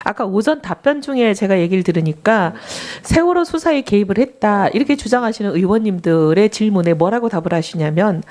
아까 오전 답변 중에 제가 얘기를 들으니까 세월호 수사에 개입을 했다 이렇게 주장하시는 의원님들의 질문에 뭐라고 답을 하시냐면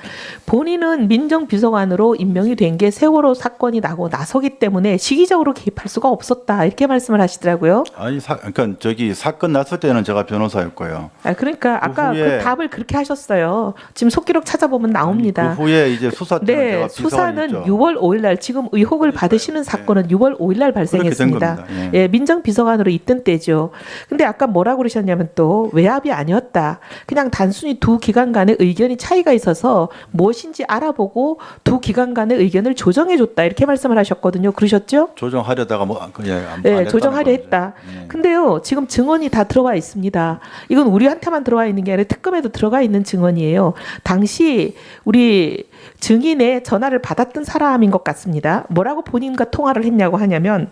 본인은 민정비서관으로 임명이 된 게 세월호 사건이 나고 나서기 때문에 시기적으로 개입할 수가 없었다 이렇게 말씀을 하시더라고요. 아니 그러니까 저기 사건 났을 때는 제가 변호사였고요. 그러니까 아까 후에, 그 답을 그렇게 하셨어요. 지금 속기록 찾아보면 나옵니다. 그 후에 이제 수사 때는 네, 제가 수사는 비서관이었죠. 6월 5일 날 지금 의혹을 받으시는 사건은 6월 5일 날 발생했습니다. 그렇게 된 겁니다. 예, 민정비서관으로 있던 때죠. 근데 아까 뭐라고 그러셨냐면 또 외압이 아니었다. 그냥 단순히 두 기관 간의 의견이 차이가 있어서 무엇인지 알아보고 두 기관 간의 의견을 조정해 줬다. 이렇게 말씀을 하셨거든요. 그러셨죠? 조정하려다가 뭐 그냥 안 네, 했다는 조정하려 거죠. 했다. 예. 근데요, 지금 증언이 다 들어와 있습니다. 이건 우리한테만 들어와 있는 게 아니라 특검에도 들어가 있는 증언이에요. 당시 우리 증인의 전화를 받았던 사람인 것 같습니다. 뭐라고 본인과 통화를 했냐고 하냐면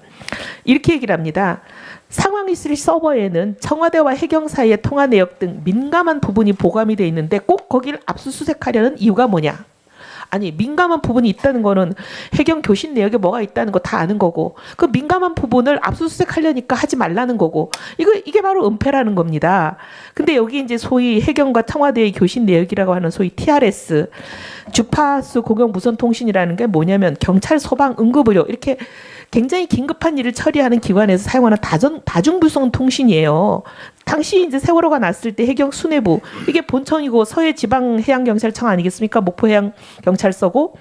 이렇게 얘기를 합니다. 상황 있을 서버에는 청와대와 해경 사이의 통화 내역 등 민감한 부분이 보관이 돼 있는데 꼭 거기를 압수수색하려는 이유가 뭐냐? 아니 민감한 부분이 있다는 거는 해경 교신 내역에 뭐가 있다는 거 다 아는 거고 그 민감한 부분을 압수수색하려니까 하지 말라는 거고 이게 바로 은폐라는 겁니다. 근데 여기 이제 소위 해경과 청와대의 교신 내역이라고 하는 소위 TRS 주파수 공영 무선 통신이라는 게 뭐냐면 경찰 소방 응급의료 이렇게 굉장히 긴급한 일을 처리하는 기관에서 사용하는 다중무선 통신이에요. 당시 이제 세월호가 났을 때 해경 수뇌부 이게 본청이고 서해지방해양경찰청 아니겠습니까? 목포해양경찰서고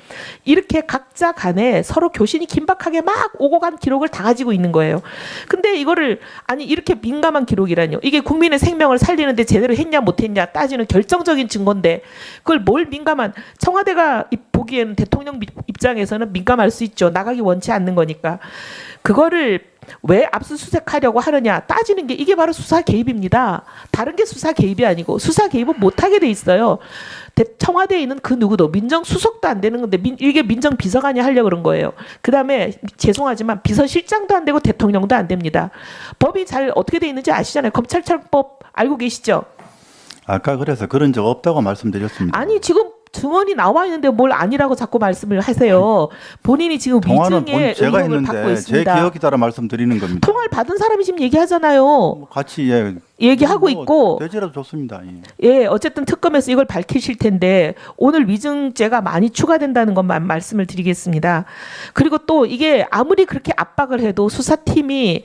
이렇게 각자 간에 서로 교신이 긴박하게 막 오고 간 기록을 다 가지고 있는 거예요. 근데 이거를 아니 이렇게 민감한 기록이라뇨. 이게 국민의 생명을 살리는데 제대로 했냐 못했냐 따지는 결정적인 증거인데 그걸 뭘 민감한 청와대가 보기에는 대통령 입장에서는 민감할 수 있죠. 나가기 원치 않는 거니까. 그거를 왜 압수수색하려고 하느냐 따지는 게 이게 바로 수사 개입입니다. 다른 게 수사 개입이 아니고 수사 개입은 못하게 돼 있어요. 청와대에 있는 그 누구도 민정수석도 안 되는 건데 이게 민정비서관이 하려고 그런 거예요. 그다음에 죄송하지만 비서실장도 안 되고 대통령도 안 됩니다. 법이 잘 어떻게 돼 있는지 아시잖아요. 검찰청법 알고 계시죠? 아까 그래서 그런 적 없다고 말씀드렸습니다. 아니 지금 증언이 나와 있는데 뭘 아니라고 자꾸 말씀을 하세요. 본인이 지금 통화는 위증의 제가 의혹을 받고 했는데 제 있습니다. 기억에 따라 말씀드리는 겁니다. 통화를 받은 사람이 지금 얘기하잖아요. 같이 얘기하고 뭐 있고 되지라도 좋습니다. 예. 예, 어쨌든 특검에서 이걸 밝히실 텐데 오늘 위증죄가 많이 추가된다는 것만 말씀을 드리겠습니다. 그리고 또 이게 아무리 그렇게 압박을 해도 수사팀이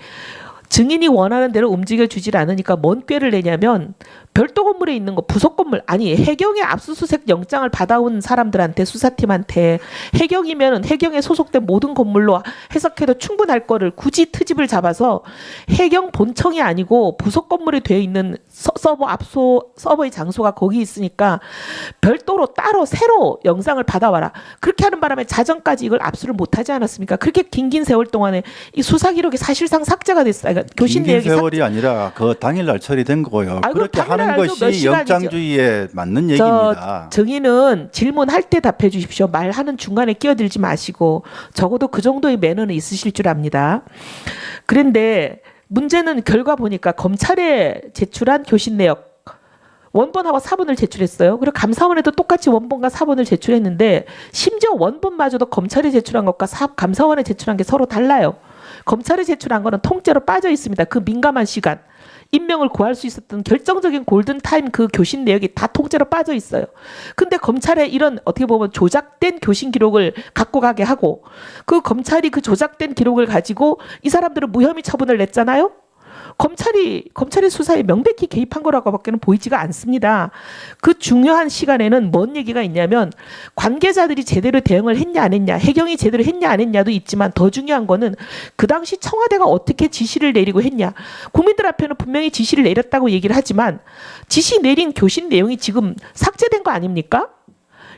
증인이 원하는 대로 움직여주질 않으니까 뭔 꾀를 내냐면 별도 건물에 있는 거 부속 건물 아니 해경의 압수수색 영장을 받아온 사람들한테 수사팀한테 해경이면 해경에 소속된 모든 건물로 해석해도 충분할 거를 굳이 트집을 잡아서 해경 본청이 아니고 부속 건물에 되어 있는 서버의 장소가 거기 있으니까 별도로 따로 새로 영상을 받아와라. 그렇게 하는 바람에 자정까지 이걸 압수를 못하지 않았습니까? 그렇게 긴 세월 동안에 이 수사 기록이 사실상 삭제가 됐어요. 그러니까 교신 긴 내역이 세월이 아니라 그 당일날 처리된 거고요. 아이고, 그렇게 하는 당일날도 몇 것이 시간이죠. 영장주의에 맞는 얘기입니다. 증인은 질문할 때 답해 주십시오. 말하는 중간에 끼어들지 마시고 적어도 그 정도의 매너는 있으실 줄 압니다. 그런데 문제는 결과 보니까 검찰에 제출한 교신 내역 원본하고 사본을 제출했어요. 그리고 감사원에도 똑같이 원본과 사본을 제출했는데 심지어 원본마저도 검찰이 제출한 것과 감사원에 제출한 게 서로 달라요. 검찰이 제출한 거는 통째로 빠져 있습니다. 그 민감한 시간. 임명을 구할 수 있었던 결정적인 골든타임 그 교신 내역이 다 통째로 빠져 있어요. 근데 검찰에 이런 어떻게 보면 조작된 교신 기록을 갖고 가게 하고 그 검찰이 그 조작된 기록을 가지고 이 사람들은 무혐의 처분을 냈잖아요. 검찰의 수사에 명백히 개입한 거라고밖에는 보이지가 않습니다. 그 중요한 시간에는 뭔 얘기가 있냐면 관계자들이 제대로 대응을 했냐 안 했냐, 해경이 제대로 했냐 안 했냐도 있지만 더 중요한 거는 그 당시 청와대가 어떻게 지시를 내리고 했냐. 국민들 앞에는 분명히 지시를 내렸다고 얘기를 하지만 지시 내린 교신 내용이 지금 삭제된 거 아닙니까?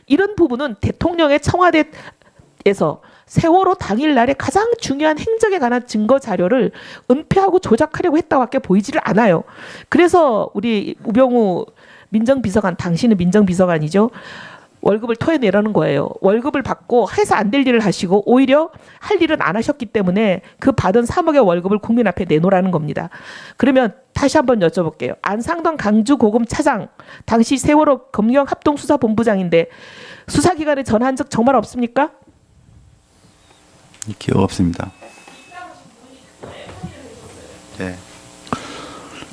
이런 부분은 대통령의 청와대에서 세월호 당일날에 가장 중요한 행적에 관한 증거 자료를 은폐하고 조작하려고 했다고밖에 보이지를 않아요. 그래서 우리 우병우 민정비서관, 당신은 민정비서관이죠. 월급을 토해내라는 거예요. 월급을 받고 해서 안 될 일을 하시고 오히려 할 일은 안 하셨기 때문에 그 받은 3억의 월급을 국민 앞에 내놓으라는 겁니다. 그러면 다시 한번 여쭤볼게요. 안상동 강주고검 차장, 당시 세월호 검경합동수사본부장인데 수사기관에 전화한 적 정말 없습니까? 기억 없습니다. 예.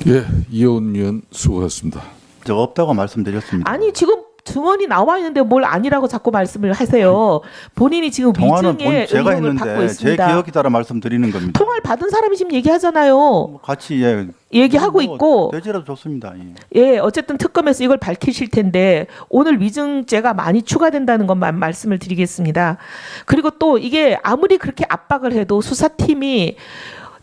예, 이혜원 의원 수고하셨습니다. 제가 없다고 말씀드렸습니다. 아니 지금 증언이 나와 있는데 뭘 아니라고 자꾸 말씀을 하세요. 본인이 지금 통화는 위증의 제가 의혹을 받고 했는데 제 있습니다. 기억에 따라 말씀드리는 겁니다. 통화를 받은 사람이 지금 얘기하잖아요. 같이 예. 얘기하고 뭐 있고 되지라도 좋습니다. 예. 예, 어쨌든 특검에서 이걸 밝히실 텐데 오늘 위증죄가 많이 추가된다는 것만 말씀을 드리겠습니다. 그리고 또 이게 아무리 그렇게 압박을 해도 수사팀이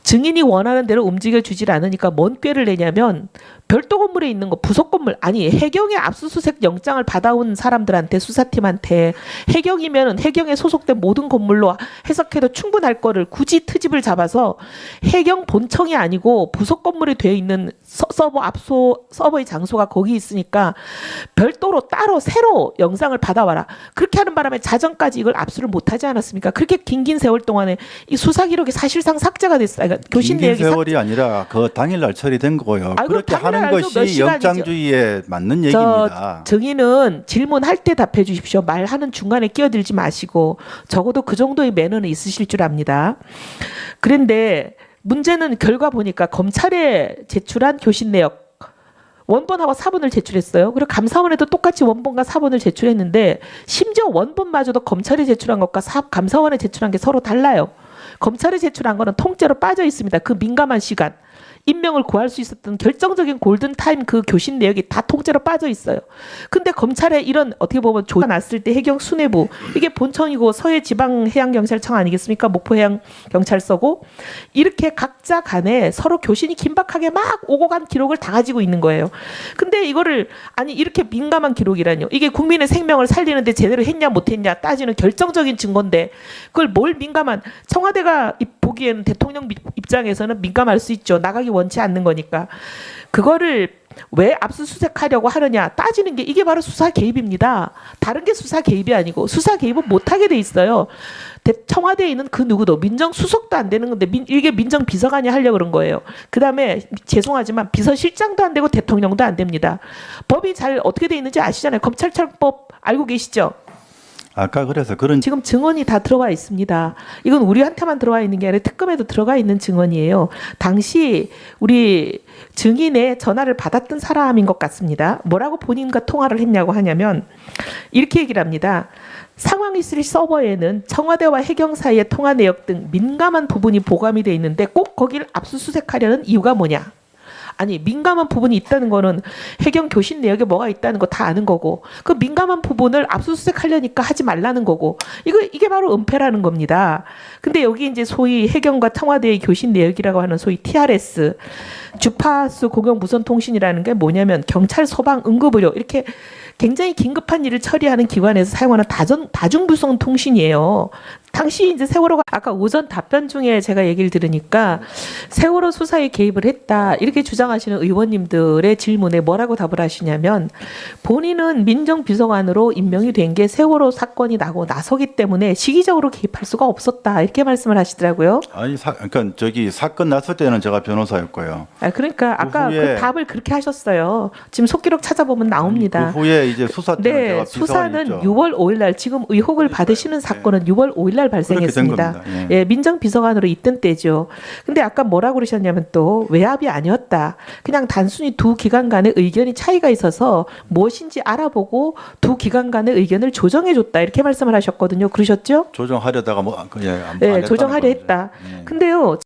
증인이 원하는 대로 움직여주질 않으니까 뭔 꾀를 내냐면 별도 건물에 있는 거 부속 건물 아니 해경의 압수수색 영장을 받아온 사람들한테 수사팀한테 해경이면 해경에 소속된 모든 건물로 해석해도 충분할 거를 굳이 트집을 잡아서 해경 본청이 아니고 부속 건물에 되어 있는 서버의 장소가 거기 있으니까 별도로 따로 새로 영상을 받아와라. 그렇게 하는 바람에 자정까지 이걸 압수를 못하지 않았습니까? 그렇게 긴 세월 동안에 이 수사 기록이 사실상 삭제가 됐어요. 그러니까 교신 긴 내역이 세월이 아니라 그 당일날 처리된 거고요. 아이고, 그렇게 당일날 하는 알죠. 몇 것이 시간이죠. 영장주의에 맞는 얘기입니다. 증인은 질문할 때 답해 주십시오. 말하는 중간에 끼어들지 마시고 적어도 그 정도의 매너는 있으실 줄 압니다. 그런데 문제는 결과 보니까 검찰에 제출한 교신 내역 원본하고 사본을 제출했어요. 그리고 감사원에도 똑같이 원본과 사본을 제출했는데 심지어 원본마저도 검찰이 제출한 것과 감사원에 제출한 게 서로 달라요. 검찰에 제출한 거는 통째로 빠져 있습니다. 그 민감한 시간. 임명을 구할 수 있었던 결정적인 골든타임 그 교신 내역이 다 통째로 빠져 있어요. 근데 검찰에 이런 어떻게 보면 조가 났을 때 해경 수뇌부 이게 본청이고 서해지방해양경찰청 아니겠습니까? 목포해양경찰서고 이렇게 각자 간에 서로 교신이 긴박하게 막 오고 간 기록을 다 가지고 있는 거예요. 근데 이거를 아니 이렇게 민감한 기록이라뇨. 이게 국민의 생명을 살리는데 제대로 했냐 못했냐 따지는 결정적인 증거인데 그걸 뭘 민감한 청와대가 보기에는 대통령 입장에서는 민감할 수 있죠. 나가기 원치 않는 거니까. 그거를 왜 압수수색하려고 하느냐 따지는 게 이게 바로 수사 개입입니다. 다른 게 수사 개입이 아니고 수사 개입은 못하게 돼 있어요. 청와대에 있는 그 누구도 민정수석도 안 되는 건데 이게 민정비서관이 하려고 그런 거예요. 그다음에 죄송하지만 비서실장도 안 되고 대통령도 안 됩니다. 법이 잘 어떻게 돼 있는지 아시잖아요. 검찰청법 알고 계시죠? 아까 그래서 그런 지금 증언이 다 들어와 있습니다. 이건 우리한테만 들어와 있는 게 아니라 특검에도 들어가 있는 증언이에요. 당시 우리 증인의 전화를 받았던 사람인 것 같습니다. 뭐라고 본인과 통화를 했냐고 하냐면 이렇게 얘기를 합니다. 상황 있을 서버에는 청와대와 해경 사이의 통화 내역 등 민감한 부분이 보관이 돼 있는데 꼭 거기를 압수수색하려는 이유가 뭐냐? 아니 민감한 부분이 있다는 거는 해경 교신 내역에 뭐가 있다는 거 다 아는 거고 그 민감한 부분을 압수수색하려니까 하지 말라는 거고 이게 바로 은폐라는 겁니다. 근데 여기 이제 소위 해경과 청와대의 교신 내역이라고 하는 소위 TRS 주파수 공영 무선 통신이라는 게 뭐냐면 경찰 소방 응급의료 이렇게 굉장히 긴급한 일을 처리하는 기관에서 사용하는 다중무선 통신이에요. 당시 이제 세월호가 아까 오전 답변 중에 제가 얘기를 들으니까 세월호 수사에 개입을 했다 이렇게 주장하시는 의원님들의 질문에 뭐라고 답을 하시냐면 본인은 민정비서관으로 임명이 된 게 세월호 사건이 나고 나서기 때문에 시기적으로 개입할 수가 없었다 이렇게 말씀을 하시더라고요. 아니 그러니까 저기 사건 났을 때는 제가 변호사였고요. 그러니까 아까 후에- 그 답을 그렇게 하셨어요. 지금 속기록 찾아보면 나옵니다. 그 후에 이제 수사 때는 네, 제가 수사는 비서관이었죠. 6월 5일 날 지금 의혹을 받으시는 사건은 6월 5일 날 발생했습니다. 그렇게 된 겁니다. 예, 민정비서관으로 있던 때죠. 근데 아까 뭐라고 그러셨냐면 또 외압이 아니었다. 그냥 단순히 두 기관 간의 의견이 차이가 있어서 무엇인지 알아보고 두 기관 간의 의견을 조정해 줬다. 이렇게 말씀을 하셨거든요. 그러셨죠? 조정하려다가 뭐 안 네, 했다는 조정하려 거죠. 했다. 예. 근데요.